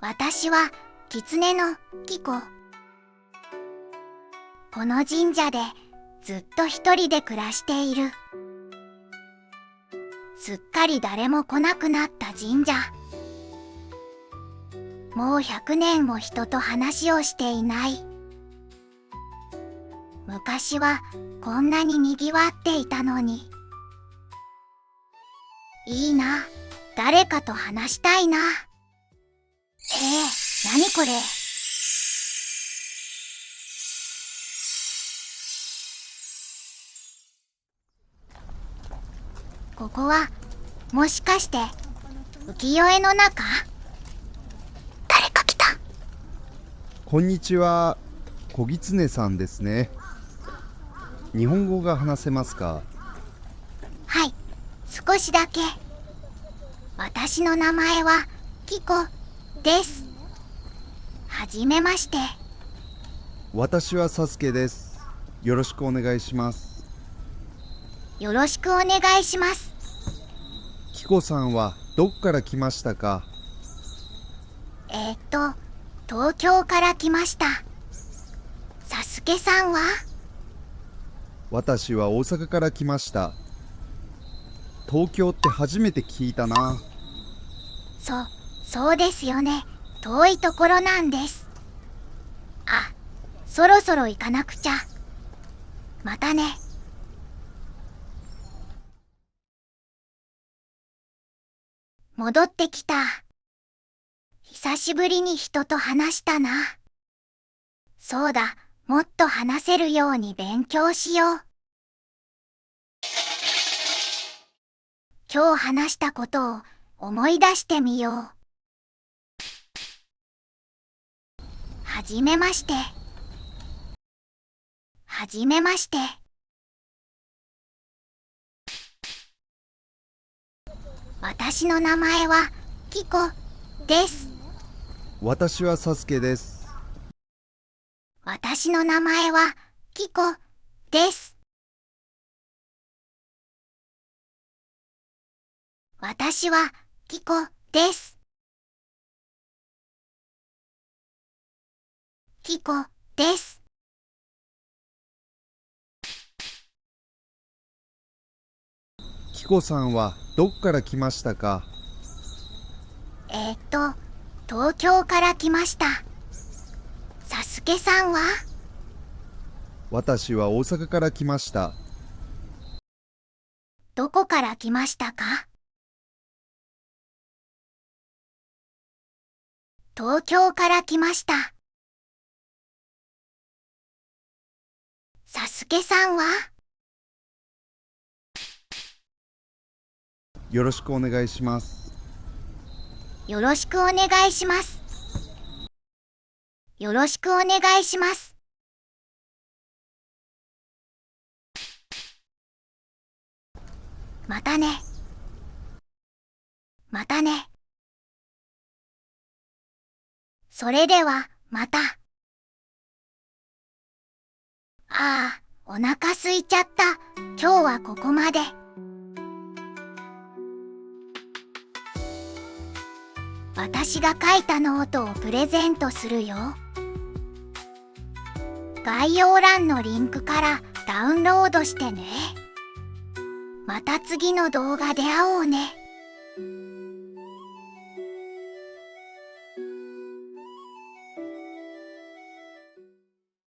私は狐のキコ。この神社でずっと一人で暮らしている。すっかり誰も来なくなった神社。もう100年も人と話をしていない。昔はこんなに賑わっていたのに。いいな、誰かと話したいな。何これ。ここはもしかして浮世絵の中？誰か来た。こんにちは、小狐さんですね。日本語が話せますか？はい、少しだけ。私の名前はキコです。はじめまして。私はサスケです。よろしくお願いします。よろしくお願いします。キコさんはどっから来ましたか？東京から来ました。サスケさんは？私は大阪から来ました。東京って初めて聞いたな。そうですよね。遠いところなんです。あ、そろそろ行かなくちゃ。またね。戻ってきた。久しぶりに人と話したな。そうだ、もっと話せるように勉強しよう。今日話したことを思い出してみよう。はじめまして。はじめまして。私の名前はキコです。私はサスケです。私の名前はキコです。私はキコです。キコです。キコさんはどっから来ましたか？東京から来ました。サスケさんは？私は大阪から来ました。どこから来ましたか？東京から来ました。サスケさんは？よろしくお願いします。よろしくお願いします。よろしくお願いします。またね。またね。それでは、また。お腹空いちゃった。今日はここまで。私が書いたノートをプレゼントするよ。概要欄のリンクからダウンロードしてね。また次の動画で会おうね。